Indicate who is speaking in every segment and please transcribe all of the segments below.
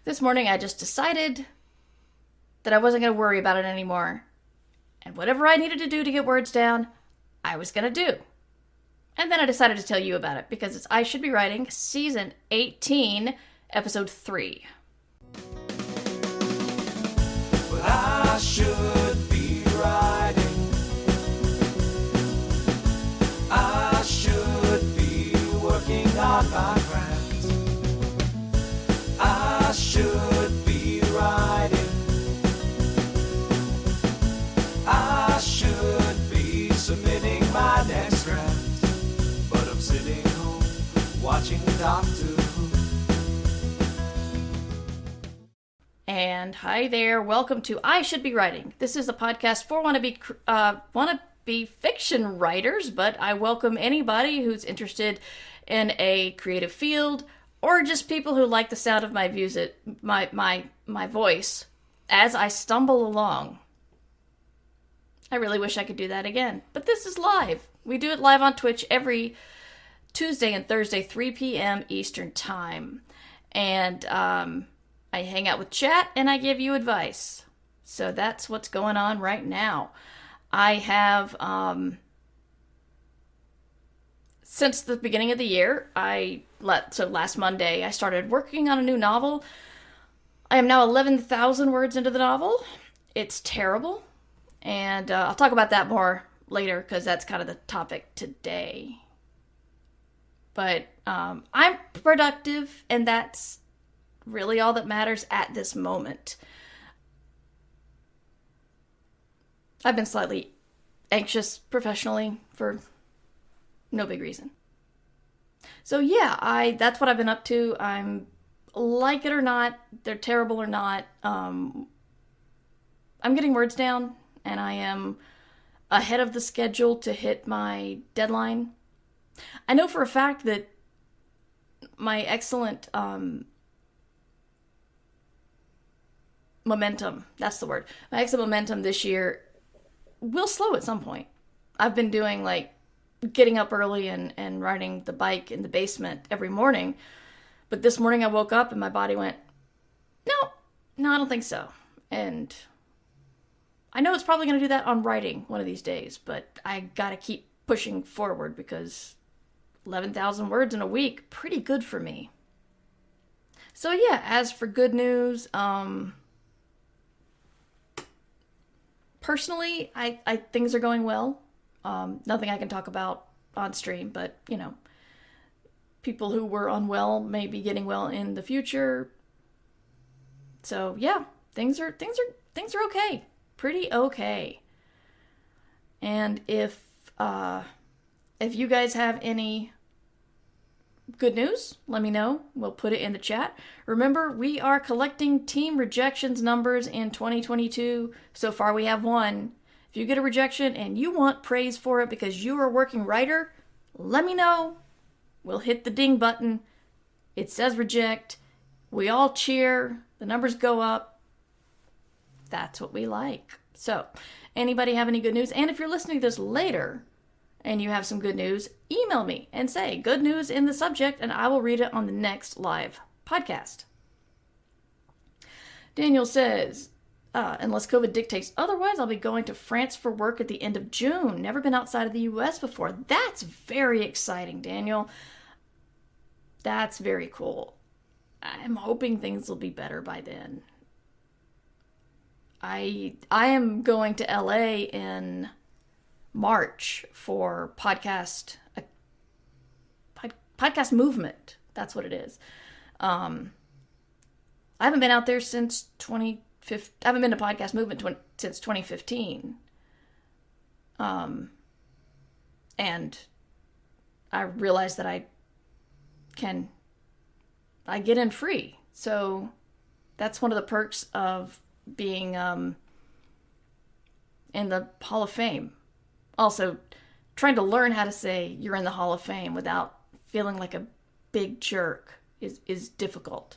Speaker 1: This morning I just decided that I wasn't going to worry about it anymore. And whatever I needed to do to get words down, I was going to do. And then I decided to tell you about it because it's I Should Be Writing, Season 18, Episode 3.
Speaker 2: Well, I should be writing. I should be working on my craft. I should be writing. I should be submitting my next draft. But I'm sitting home watching Doctor Who.
Speaker 1: And hi there, welcome to I Should Be Writing. This is a podcast for wannabe fiction writers, but I welcome anybody who's interested in a creative field or just people who like the sound of my my voice as I stumble along. I really wish I could do that again, but this is live. We do it live on Twitch every Tuesday and Thursday, 3 p.m. Eastern Time. And I hang out with chat and I give you advice. So that's what's going on right now. I have, since the beginning of the year, so last Monday, I started working on a new novel. I am now 11,000 words into the novel. It's terrible. And I'll talk about that more later because that's kind of the topic today. But I'm productive, and that's really all that matters at this moment. I've been slightly anxious professionally for no big reason. So yeah, that's what I've been up to. I'm, like it or not, they're terrible or not, I'm getting words down, and I am ahead of the schedule to hit my deadline. I know for a fact that my excellent momentum, that's the word, my excellent momentum this year will slow at some point. I've been doing getting up early and riding the bike in the basement every morning, but this morning I woke up and my body went, no, I don't think so. And I know it's probably going to do that on writing one of these days, but I got to keep pushing forward because 11,000 words in a week, pretty good for me. So yeah, as for good news, personally, I things are going well. Nothing I can talk about on stream, but people who were unwell may be getting well in the future. So yeah, things are okay. Pretty okay. And if you guys have any good news, let me know. We'll put it in the chat. Remember, we are collecting Team Rejections numbers in 2022. So far, we have one. If you get a rejection and you want praise for it because you are a working writer, let me know. We'll hit the ding button. It says reject. We all cheer. The numbers go up. That's what we like. So, anybody have any good news? And if you're listening to this later and you have some good news, email me and say good news in the subject and I will read it on the next live podcast. Daniel says, unless COVID dictates otherwise, I'll be going to France for work at the end of June. Never been outside of the U.S. before. That's very exciting, Daniel. That's very cool. I'm hoping things will be better by then. I am going to LA in March for podcast movement. That's what it is. I haven't been out there since 2015. I haven't been to podcast movement since 2015. And I realized that I get in free. So that's one of the perks of being in the Hall of Fame. Also, trying to learn how to say you're in the Hall of Fame without feeling like a big jerk is difficult.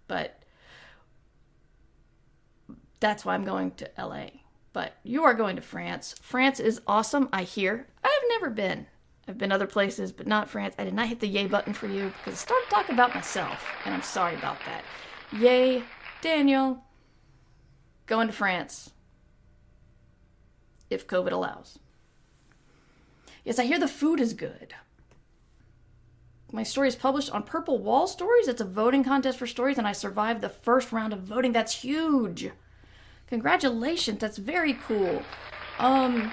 Speaker 1: But that's why I'm going to LA. But you are going to France. France is awesome, I hear. I've never been. I've been other places, but not France. I did not hit the yay button for you because I started talking about myself, and I'm sorry about that. Yay, Daniel. Going to France. If COVID allows. Yes, I hear the food is good. My story is published on Purple Wall Stories. It's a voting contest for stories, and I survived the first round of voting. That's huge. Congratulations. That's very cool. I'm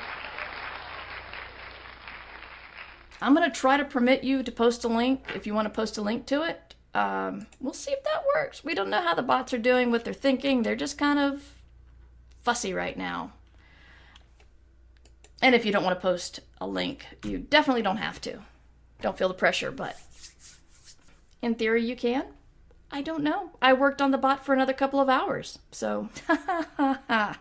Speaker 1: going to try to permit you to post a link if you want to post a link to it. We'll see if that works. We don't know how the bots are doing, what they're thinking. They're just kind of fussy right now. And if you don't want to post a link, you definitely don't have to. Don't feel the pressure, but in theory you can. I don't know. I worked on the bot for another couple of hours, so of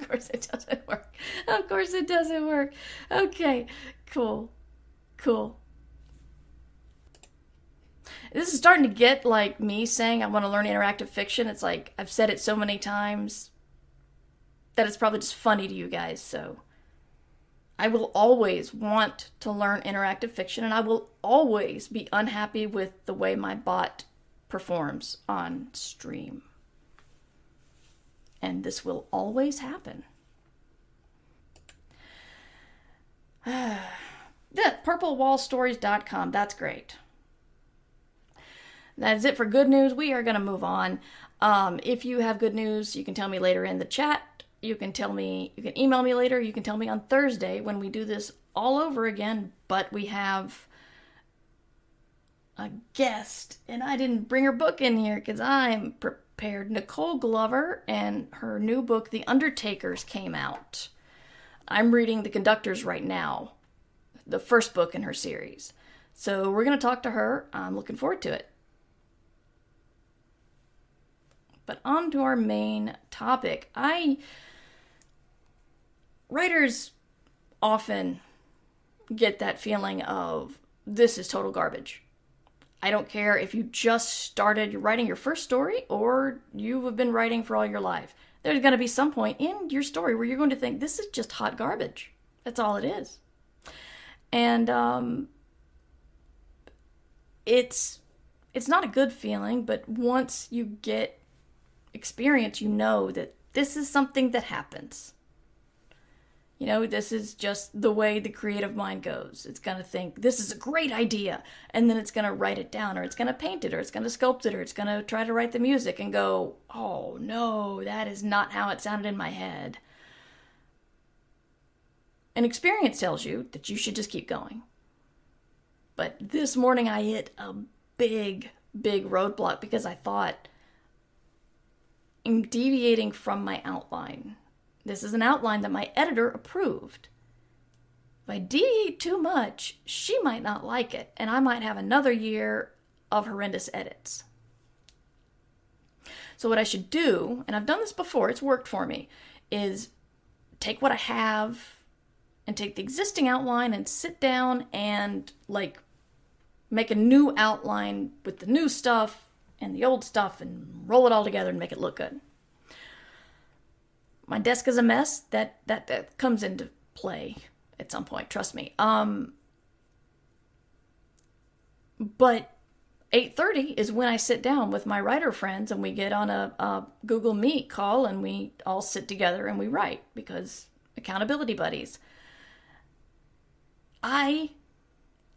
Speaker 1: course it doesn't work. Of course it doesn't work. Okay, cool. This is starting to get like me saying I want to learn interactive fiction. It's like I've said it so many times that it's probably just funny to you guys, so I will always want to learn interactive fiction, and I will always be unhappy with the way my bot performs on stream. And this will always happen. purplewallstories.com. That's great. That is it for good news. We are going to move on. If you have good news, you can tell me later in the chat. You can email me later. You can tell me on Thursday when we do this all over again. But we have a guest, and I didn't bring her book in here because I'm prepared. Nicole Glover, and her new book, The Undertakers, came out. I'm reading The Conductors right now, the first book in her series. So we're going to talk to her. I'm looking forward to it. But on to our main topic. Writers often get that feeling of, this is total garbage. I don't care if you just started writing your first story or you have been writing for all your life. There's going to be some point in your story where you're going to think, this is just hot garbage. That's all it is. And it's not a good feeling, but once you get experience, you know that this is something that happens. You know, this is just the way the creative mind goes. It's going to think, this is a great idea, and then it's going to write it down, or it's going to paint it, or it's going to sculpt it, or it's going to try to write the music and go, oh no, that is not how it sounded in my head. And experience tells you that you should just keep going. But this morning I hit a big roadblock because I thought, I'm deviating from my outline. This is an outline that my editor approved. If I deviate too much, she might not like it, and I might have another year of horrendous edits. So what I should do, and I've done this before, it's worked for me, is take what I have and take the existing outline and sit down and make a new outline with the new stuff and the old stuff and roll it all together and make it look good. My desk is a mess. That comes into play at some point, trust me. But 8:30 is when I sit down with my writer friends and we get on a Google Meet call and we all sit together and we write, because accountability buddies. I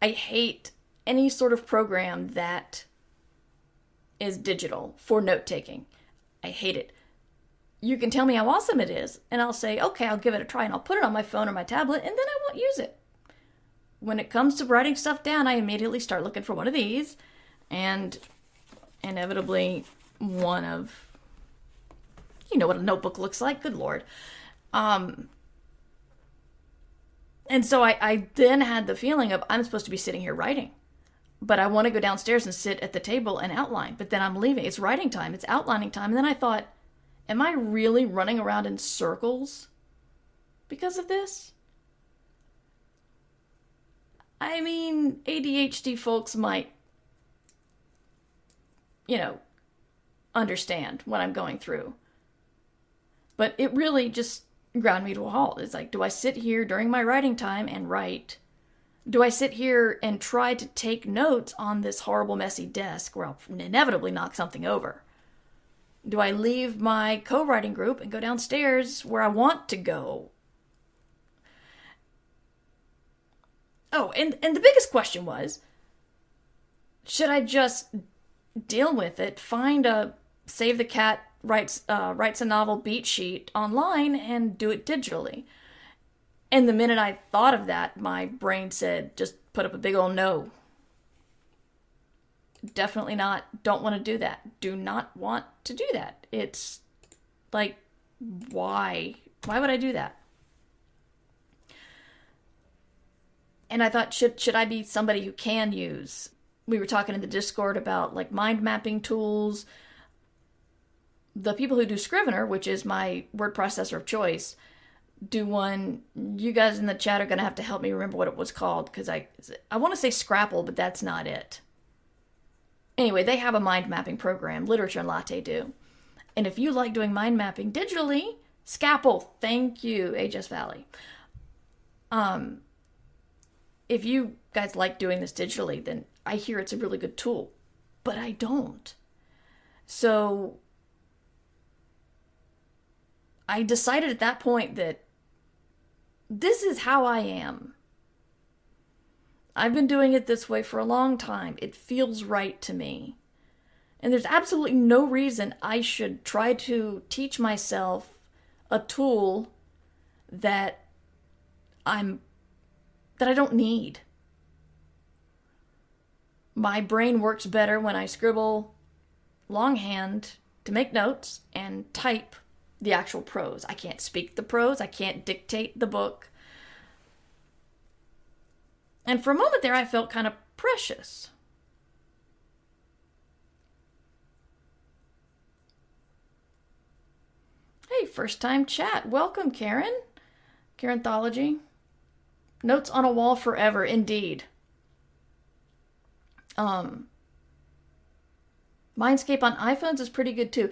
Speaker 1: hate any sort of program that is digital for note-taking. I hate it. You can tell me how awesome it is, and I'll say, okay, I'll give it a try, and I'll put it on my phone or my tablet, and then I won't use it. When it comes to writing stuff down, I immediately start looking for one of these, and inevitably one of, you know what a notebook looks like, good Lord. And so I then had the feeling of, I'm supposed to be sitting here writing, but I want to go downstairs and sit at the table and outline, but then I'm leaving. It's writing time, it's outlining time, and then I thought, am I really running around in circles because of this? I mean, ADHD folks might, understand what I'm going through. But it really just ground me to a halt. It's like, do I sit here during my writing time and write Do I sit here and try to take notes on this horrible, messy desk where I'll inevitably knock something over? Do I leave my co-writing group and go downstairs where I want to go? Oh, and the biggest question was, should I just deal with it, find a Save the Cat writes a novel beat sheet online and do it digitally? And the minute I thought of that, my brain said, just put up a big old no. Definitely not. Don't want to do that. Do not want to do that. It's like, why? Why would I do that? And I thought, should I be somebody who can use? We were talking in the Discord about like mind mapping tools. The people who do Scrivener, which is my word processor of choice, do one. You guys in the chat are going to have to help me remember what it was called, because I want to say Scrapple, but that's not it. Anyway, they have a mind mapping program. Literature and Latte do. And if you like doing mind mapping digitally, Scapple, thank you, HS Valley. If you guys like doing this digitally, then I hear it's a really good tool. But I don't. So I decided at that point that this is how I am. I've been doing it this way for a long time. It feels right to me. And there's absolutely no reason I should try to teach myself a tool that I don't need. My brain works better when I scribble longhand to make notes and type the actual prose. I can't speak the prose. I can't dictate the book. And for a moment there, I felt kind of precious. Hey, first time chat. Welcome, Karen. Karenthology. Notes on a wall forever, indeed. Mindscape on iPhones is pretty good too.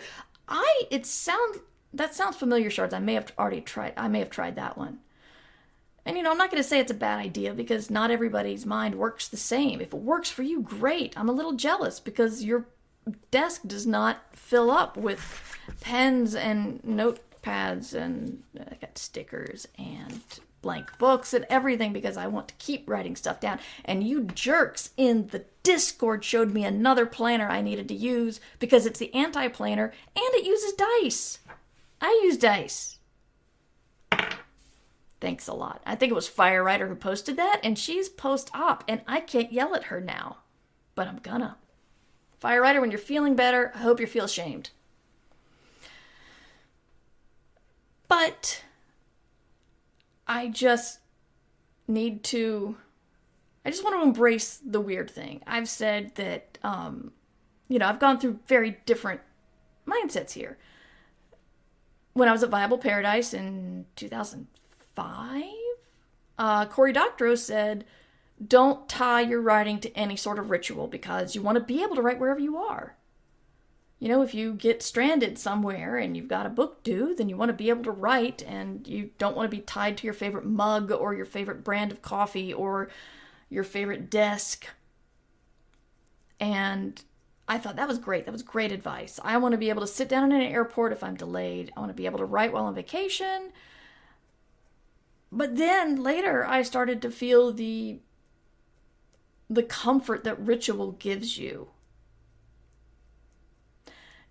Speaker 1: That sounds familiar, Shards. I may have tried that one. And I'm not going to say it's a bad idea, because not everybody's mind works the same. If it works for you, great. I'm a little jealous because your desk does not fill up with pens and notepads, and I got stickers and blank books and everything because I want to keep writing stuff down. And you jerks in the Discord showed me another planner I needed to use because it's the anti-planner and it uses dice. I use dice. Thanks a lot. I think it was Firewriter who posted that, and she's post-op, and I can't yell at her now. But I'm gonna. Firewriter, when you're feeling better, I hope you feel ashamed. But I just want to embrace the weird thing. I've said that, I've gone through very different mindsets here. When I was at Viable Paradise in 2005, Cory Doctorow said, don't tie your writing to any sort of ritual because you want to be able to write wherever you are. If you get stranded somewhere and you've got a book due, then you want to be able to write, and you don't want to be tied to your favorite mug or your favorite brand of coffee or your favorite desk. And I thought that was great. That was great advice. I want to be able to sit down in an airport if I'm delayed. I want to be able to write while on vacation. But then later I started to feel the comfort that ritual gives you.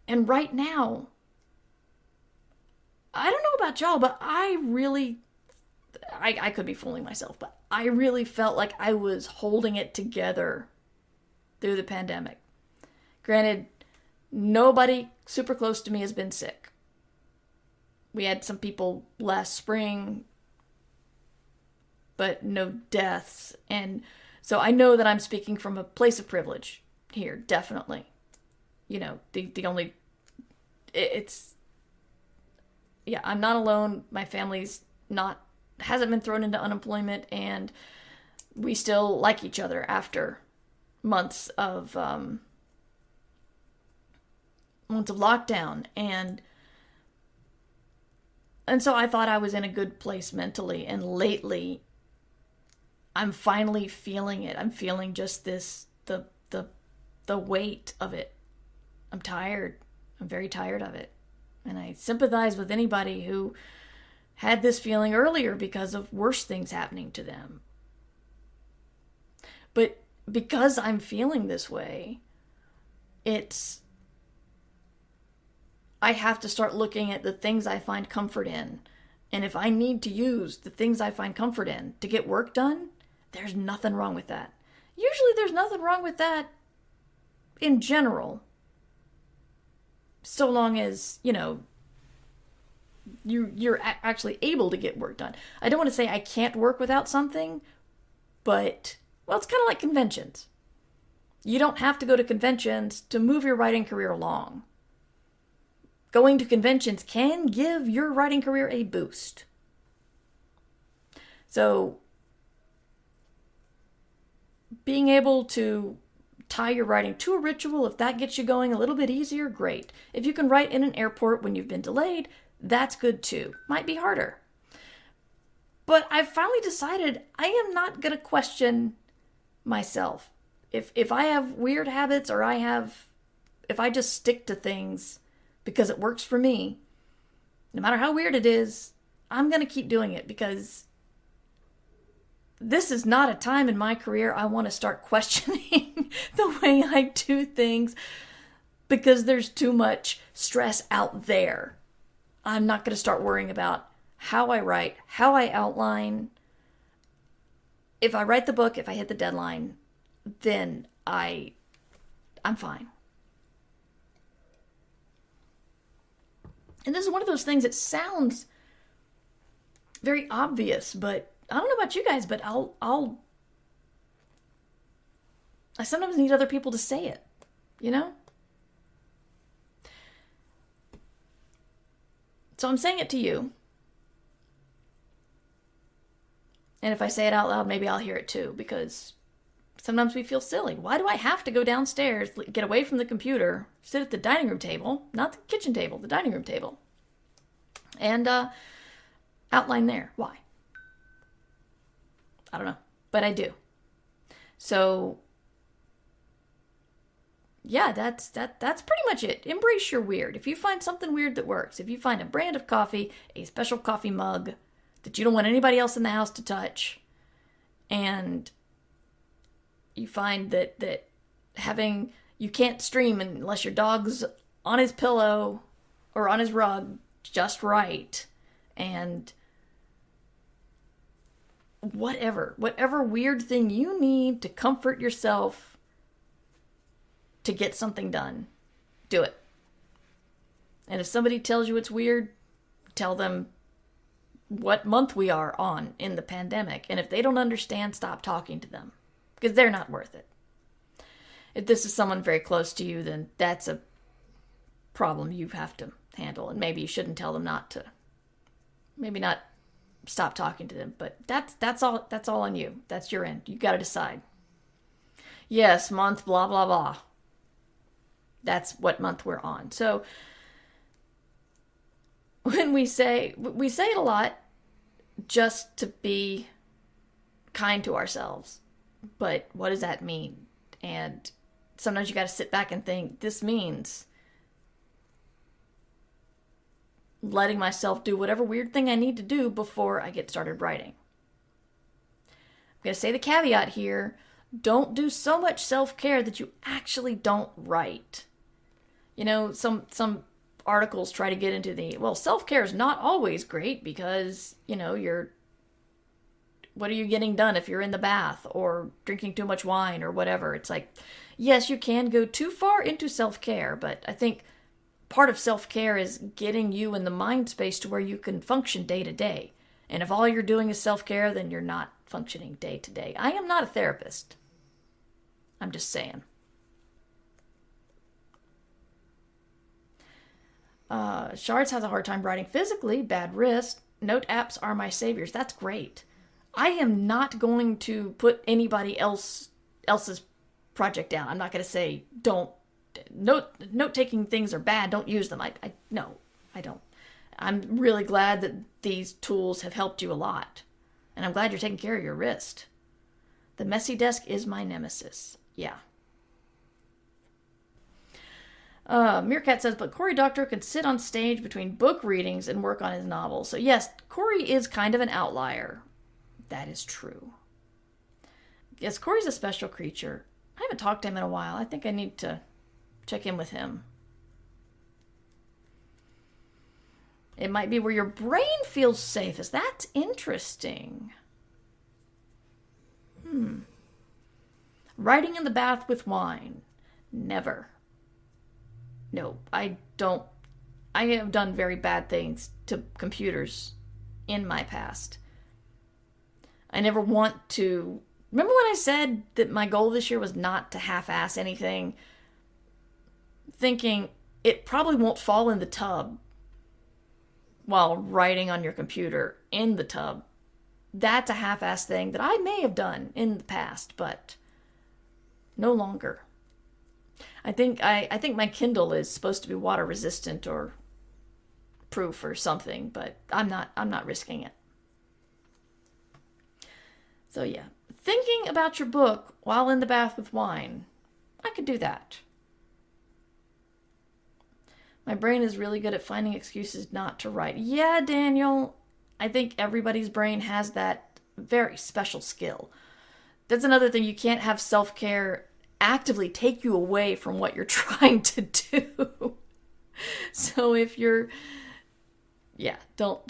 Speaker 1: And right now, I don't know about y'all, but I could be fooling myself, but I really felt like I was holding it together through the pandemic. Granted, nobody super close to me has been sick. We had some people last spring, but no deaths. And so I know that I'm speaking from a place of privilege here, definitely. I'm not alone. My family's hasn't been thrown into unemployment, and we still like each other after months of lockdown. And so I thought I was in a good place mentally, and lately I'm finally feeling it. I'm feeling just this, the weight of it. I'm tired. I'm very tired of it. And I sympathize with anybody who had this feeling earlier because of worse things happening to them. But because I'm feeling this way, I have to start looking at the things I find comfort in. And if I need to use the things I find comfort in to get work done, there's nothing wrong with that. Usually there's nothing wrong with that in general. So long as, you're actually able to get work done. I don't want to say I can't work without something, but, well, it's kind of like conventions. You don't have to go to conventions to move your writing career along. Going to conventions can give your writing career a boost. So, being able to tie your writing to a ritual, if that gets you going a little bit easier, great. If you can write in an airport when you've been delayed, that's good too. Might be harder. But I've finally decided I am not going to question myself. If I have weird habits or if I just stick to things because it works for me, no matter how weird it is, I'm going to keep doing it because this is not a time in my career I want to start questioning the way I do things because there's too much stress out there. I'm not going to start worrying about how I write, how I outline. If I write the book, if I hit the deadline, then I'm fine. And this is one of those things that sounds very obvious, but I don't know about you guys, but I sometimes need other people to say it, So I'm saying it to you. And if I say it out loud, maybe I'll hear it too, because sometimes we feel silly. Why do I have to go downstairs, get away from the computer, sit at the dining room table, not the kitchen table, the dining room table, and outline there? Why? I don't know, but I do. So, yeah, that's pretty much it. Embrace your weird. If you find something weird that works, if you find a brand of coffee, a special coffee mug that you don't want anybody else in the house to touch, and you find that you can't stream unless your dog's on his pillow or on his rug just right, and whatever weird thing you need to comfort yourself to get something done, do it. And if somebody tells you it's weird, tell them what month we are on in the pandemic. And if they don't understand, stop talking to them, because they're not worth it. If this is someone very close to you, then that's a problem you have to handle. And maybe you shouldn't tell them maybe not stop talking to them. But that's all on you. That's your end. You got to decide. Yes, month, blah, blah, blah. That's what month we're on. So when we say it a lot just to be kind to ourselves. But what does that mean? And sometimes you got to sit back and think, this means letting myself do whatever weird thing I need to do before I get started writing. I'm going to say the caveat here. Don't do so much self-care that you actually don't write. Some articles try to get into self-care is not always great because, what are you getting done if you're in the bath or drinking too much wine or whatever? It's like, yes, you can go too far into self-care, but I think part of self-care is getting you in the mind space to where you can function day to day. And if all you're doing is self-care, then you're not functioning day to day. I am not a therapist. I'm just saying. Shards has a hard time writing physically, bad wrist. Note apps are my saviors. That's great. I am not going to put anybody else's project down. I'm not going to say note-taking things are bad, don't use them. No, I don't. I'm really glad that these tools have helped you a lot. And I'm glad you're taking care of your wrist. The messy desk is my nemesis. Yeah. Meerkat says, but Cory Doctorow could sit on stage between book readings and work on his novel. So yes, Cory is kind of an outlier. That is true. Yes, Cory's a special creature. I haven't talked to him in a while. I think I need to check in with him. It might be where your brain feels safest. That's interesting. Writing in the bath with wine. Never. No, I don't. I have done very bad things to computers in my past. I never want to. Remember when I said that my goal this year was not to half-ass anything? Thinking it probably won't fall in the tub while writing on your computer in the tub. That's a half-ass thing that I may have done in the past, but no longer. I think my Kindle is supposed to be water resistant or proof or something, but I'm not risking it. So yeah, thinking about your book while in the bath with wine, I could do that. My brain is really good at finding excuses not to write. Yeah, Daniel, I think everybody's brain has that very special skill. That's another thing. You can't have self-care actively take you away from what you're trying to do. So if you're, don't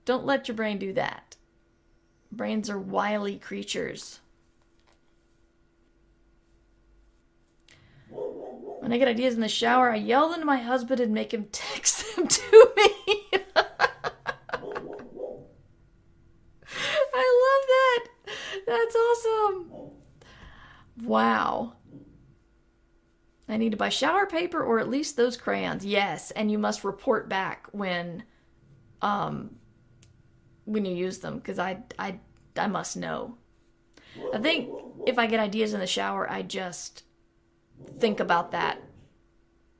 Speaker 1: let your brain do that. Brains are wily creatures. When I get ideas in the shower, I yell them to my husband and make him text them to me. I love that. That's awesome. Wow. I need to buy shower paper or at least those crayons. Yes, and you must report back when you use them, because I must know. I think if I get ideas in the shower, I just think about that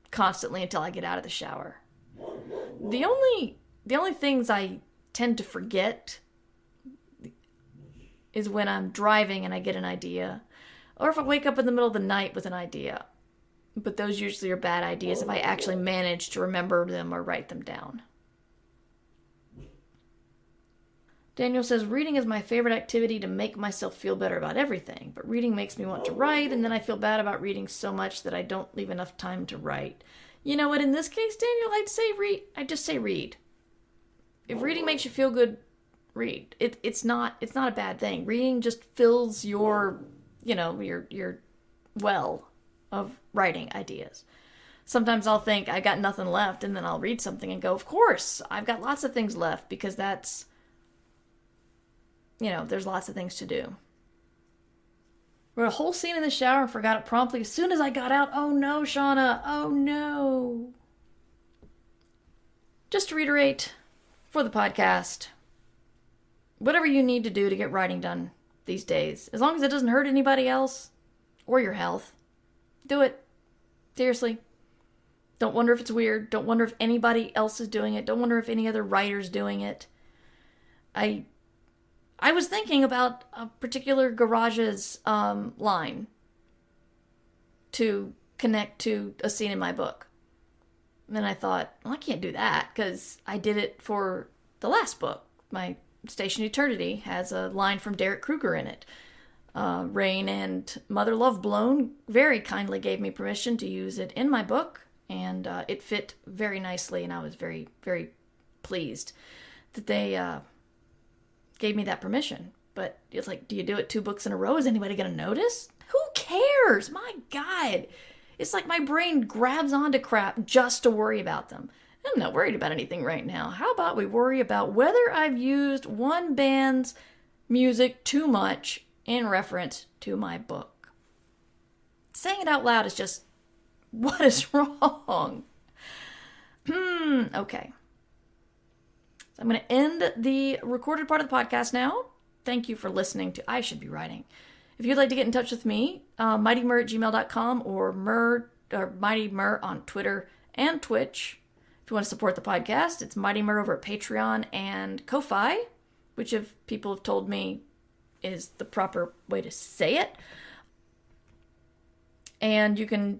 Speaker 1: constantly until I get out of the shower. The only things I tend to forget is when I'm driving and I get an idea, or if I wake up in the middle of the night with an idea. But those usually are bad ideas if I actually manage to remember them or write them down. Daniel says, reading is my favorite activity to make myself feel better about everything, but reading makes me want to write, and then I feel bad about reading so much that I don't leave enough time to write. You know what, in this case, Daniel, I'd just say read. If reading makes you feel good, read. It's not a bad thing. Reading just fills your well of writing ideas. Sometimes I'll think I got nothing left, and then I'll read something and go, of course, I've got lots of things left, because that's, there's lots of things to do. Wrote a whole scene in the shower and forgot it promptly as soon as I got out. Oh no, Shauna. Oh no. Just to reiterate for the podcast, whatever you need to do to get writing done these days, as long as it doesn't hurt anybody else or your health, do it. Seriously. Don't wonder if it's weird. Don't wonder if anybody else is doing it. Don't wonder if any other writer's doing it. I was thinking about a particular garage's line to connect to a scene in my book. And then I thought, well, I can't do that because I did it for the last book. My Station Eternity has a line from Derek Kruger in it. Rain and Mother Love Blown very kindly gave me permission to use it in my book, and it fit very nicely, and I was very, very pleased that they gave me that permission. But it's like, do you do it 2 books in a row? Is anybody going to notice? Who cares? My God. It's like my brain grabs onto crap just to worry about them. I'm not worried about anything right now. How about we worry about whether I've used one band's music too much in reference to my book? Saying it out loud is just, what is wrong? Okay. I'm going to end the recorded part of the podcast now. Thank you for listening to I Should Be Writing. If you'd like to get in touch with me, mightymur@gmail.com or Mighty Mur on Twitter and Twitch. If you want to support the podcast, it's Mighty Mur over at Patreon and Ko-Fi, which people have told me is the proper way to say it. And you can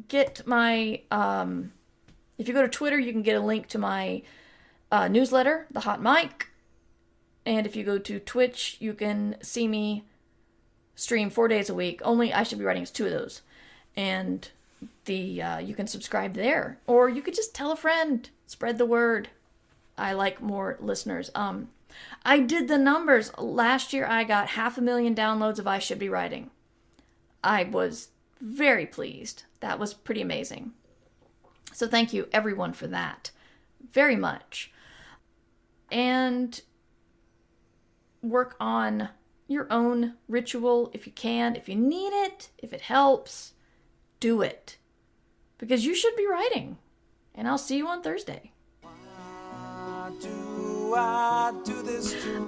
Speaker 1: get my, if you go to Twitter, you can get a link to my newsletter, The Hot Mic. And if you go to Twitch, you can see me stream 4 days a week. Only I Should Be Writing is 2 of those. And you can subscribe there. Or you could just tell a friend. Spread the word. I like more listeners. I did the numbers. Last year I got 500,000 downloads of I Should Be Writing. I was very pleased. That was pretty amazing. So thank you everyone for that. Very much. And work on your own ritual if you can. If you need it, if it helps, do it. Because you should be writing. And I'll see you on Thursday.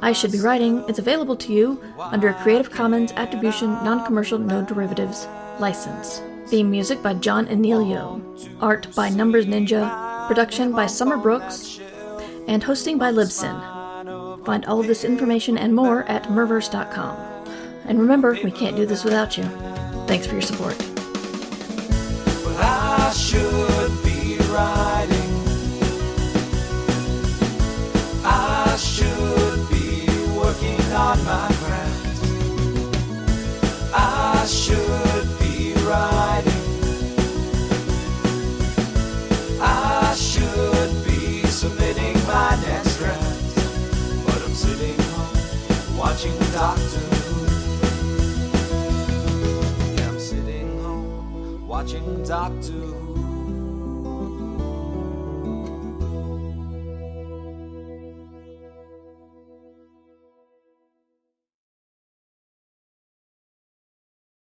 Speaker 1: I Should Be Writing is available to you under a Creative Commons Attribution Non-Commercial No Derivatives license. Theme music by John Anelio. Art by Numbers Ninja. Production by Summer Brooks. And hosting by Libsyn. Find all of this information and more at merverse.com. And remember, we can't do this without you. Thanks for your support.
Speaker 2: Well, I should be writing. I should be working on my craft. I should be writing. I should be submitting my next draft. But I'm sitting home watching Doctor Who. Yeah, I'm sitting home watching Doctor Who.